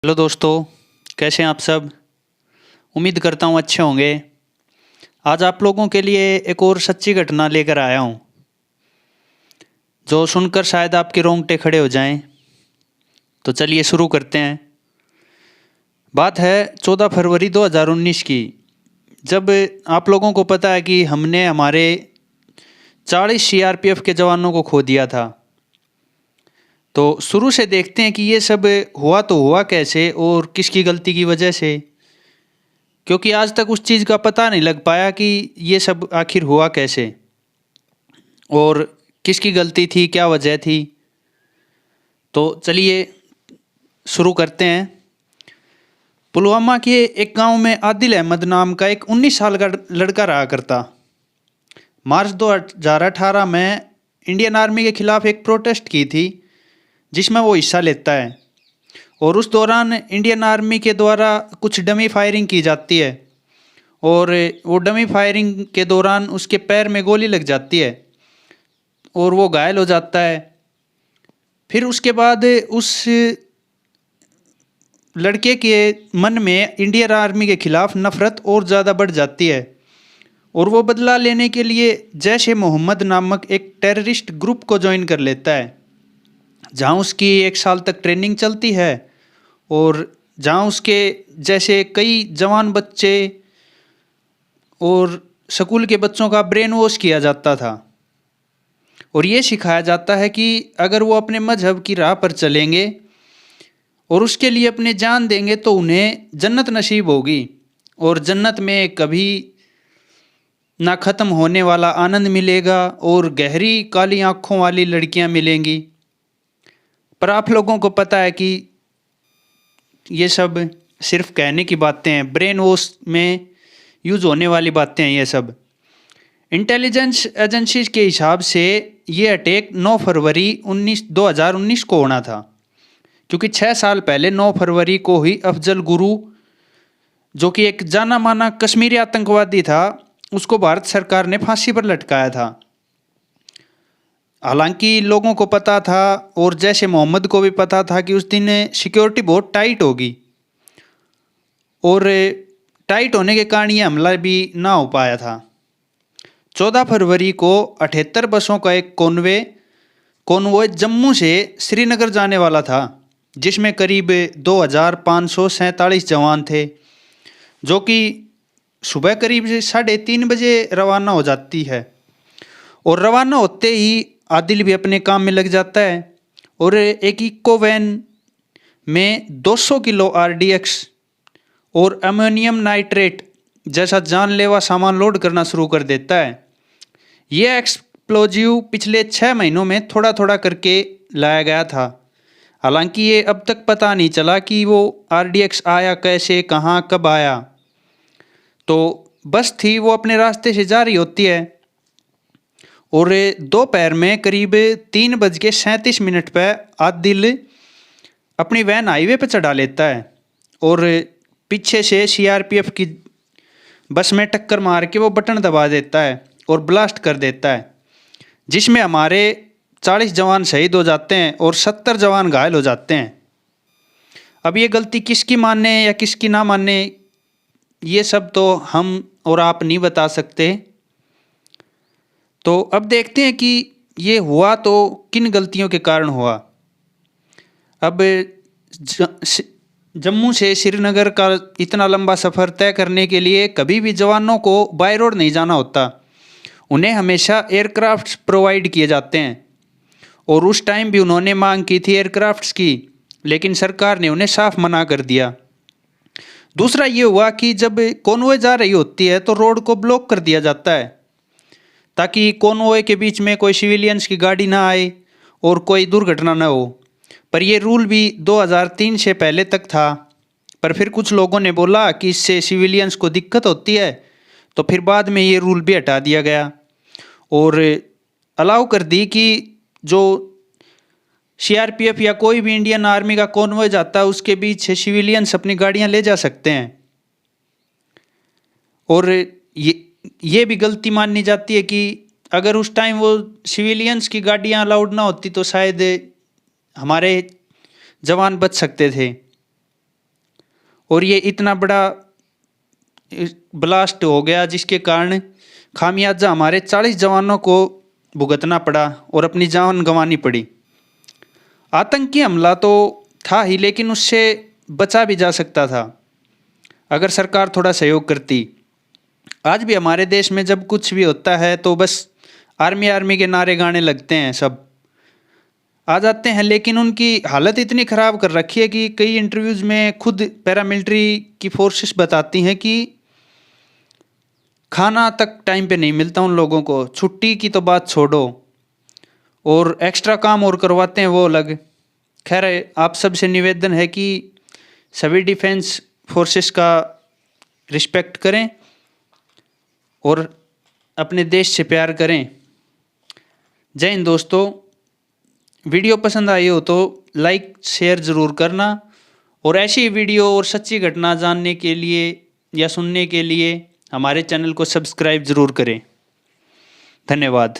Hello दोस्तों, कैसे हैं आप सब। उम्मीद करता हूँ अच्छे होंगे। आज आप लोगों के लिए एक और सच्ची घटना लेकर आया हूँ जो सुनकर शायद आपके रोंगटे खड़े हो जाएं। तो चलिए शुरू करते हैं। बात है 14 फरवरी 2019 की, जब आप लोगों को पता है कि हमने हमारे 40 सीआरपीएफ के जवानों को खो दिया था। तो शुरू से देखते हैं कि ये सब हुआ तो हुआ कैसे और किसकी गलती की वजह से, क्योंकि आज तक उस चीज़ का पता नहीं लग पाया कि ये सब आखिर हुआ कैसे और किसकी गलती थी, क्या वजह थी। तो चलिए शुरू करते हैं। पुलवामा के एक गांव में आदिल अहमद नाम का एक 19 साल का लड़का रहा करता। मार्च 2018 में इंडियन आर्मी के खिलाफ एक प्रोटेस्ट की थी जिसमें वो हिस्सा लेता है, और उस दौरान इंडियन आर्मी के द्वारा कुछ डमी फायरिंग की जाती है और वो डमी फायरिंग के दौरान उसके पैर में गोली लग जाती है और वो घायल हो जाता है। फिर उसके बाद उस लड़के के मन में इंडियन आर्मी के खिलाफ नफ़रत और ज़्यादा बढ़ जाती है और वो बदला लेने के लिए जैश ए मोहम्मद नामक एक टेररिस्ट ग्रुप को ज्वाइन कर लेता है, जहाँ उसकी 1 साल तक ट्रेनिंग चलती है और जहाँ उसके जैसे कई जवान बच्चे और स्कूल के बच्चों का ब्रेन वॉश किया जाता था और ये सिखाया जाता है कि अगर वो अपने मजहब की राह पर चलेंगे और उसके लिए अपने जान देंगे तो उन्हें जन्नत नसीब होगी और जन्नत में कभी ना ख़त्म होने वाला आनंद मिलेगा और गहरी काली आँखों वाली लड़कियां मिलेंगी। पर आप लोगों को पता है कि ये सब सिर्फ कहने की बातें हैं, ब्रेन वॉश में यूज़ होने वाली बातें हैं ये सब। इंटेलिजेंस एजेंसीज के हिसाब से ये अटैक 9 फरवरी 2019 को होना था, क्योंकि 6 साल पहले 9 फरवरी को ही अफजल गुरु, जो कि एक जाना माना कश्मीरी आतंकवादी था, उसको भारत सरकार ने फांसी पर लटकाया था। हालांकि लोगों को पता था और जैसे मोहम्मद को भी पता था कि उस दिन सिक्योरिटी बहुत टाइट होगी और टाइट होने के कारण ये हमला भी ना हो पाया था। 14 फरवरी को 78 बसों का एक कॉन्वॉय जम्मू से श्रीनगर जाने वाला था, जिसमें करीब 2547 जवान थे, जो कि सुबह करीब 3:30 बजे रवाना हो जाती है। और रवाना होते ही आदिल भी अपने काम में लग जाता है और एक इको वैन में 200 किलो RDX और अमोनियम नाइट्रेट जैसा जानलेवा सामान लोड करना शुरू कर देता है। यह एक्सप्लोजिव पिछले 6 महीनों में थोड़ा थोड़ा करके लाया गया था। हालांकि ये अब तक पता नहीं चला कि वो RDX आया कैसे, कहाँ, कब आया। तो बस थी, वो अपने रास्ते से जा रही होती है और दोपहर में करीब 3:37 पर आदिल अपनी वैन हाईवे पर चढ़ा लेता है और पीछे से CRPF की बस में टक्कर मार के वो बटन दबा देता है और ब्लास्ट कर देता है, जिसमें हमारे 40 जवान शहीद हो जाते हैं और 70 जवान घायल हो जाते हैं। अब ये गलती किसकी माने या किसकी ना माने, ये सब तो हम और आप नहीं बता सकते। तो अब देखते हैं कि ये हुआ तो किन गलतियों के कारण हुआ। अब जम्मू से श्रीनगर का इतना लंबा सफ़र तय करने के लिए कभी भी जवानों को बाय रोड नहीं जाना होता, उन्हें हमेशा एयरक्राफ्ट्स प्रोवाइड किए जाते हैं और उस टाइम भी उन्होंने मांग की थी एयरक्राफ्ट्स की, लेकिन सरकार ने उन्हें साफ मना कर दिया। दूसरा ये हुआ कि जब कॉन्वॉय जा रही होती है तो रोड को ब्लॉक कर दिया जाता है ताकि कॉन्वॉय के बीच में कोई सिविलियंस की गाड़ी ना आए और कोई दुर्घटना ना हो। पर यह रूल भी 2003 से पहले तक था, पर फिर कुछ लोगों ने बोला कि इससे सिविलियंस को दिक्कत होती है, तो फिर बाद में ये रूल भी हटा दिया गया और अलाउ कर दी कि जो CRPF या कोई भी इंडियन आर्मी का कॉन्वॉय जाता है उसके बीच से सिविलियंस अपनी गाड़ियां ले जा सकते हैं। और ये भी गलती मानी जाती है कि अगर उस टाइम वो सिविलियंस की गाड़ियां अलाउड ना होती तो शायद हमारे जवान बच सकते थे। और ये इतना बड़ा ब्लास्ट हो गया जिसके कारण खामियाजा हमारे 40 जवानों को भुगतना पड़ा और अपनी जान गंवानी पड़ी। आतंकी हमला तो था ही, लेकिन उससे बचा भी जा सकता था अगर सरकार थोड़ा सहयोग करती। आज भी हमारे देश में जब कुछ भी होता है तो बस आर्मी आर्मी के नारे गाने लगते हैं, सब आ जाते हैं, लेकिन उनकी हालत इतनी ख़राब कर रखी है कि कई इंटरव्यूज़ में खुद पैरामिलिट्री की फोर्सेस बताती हैं कि खाना तक टाइम पे नहीं मिलता उन लोगों को। छुट्टी की तो बात छोड़ो, और एक्स्ट्रा काम और करवाते हैं वो अलग। खैर, आप सबसे निवेदन है कि सभी डिफेंस फोर्सेस का रिस्पेक्ट करें और अपने देश से प्यार करें। जय हिंद दोस्तों। वीडियो पसंद आई हो तो लाइक शेयर ज़रूर करना, और ऐसी वीडियो और सच्ची घटना जानने के लिए या सुनने के लिए हमारे चैनल को सब्सक्राइब ज़रूर करें। धन्यवाद।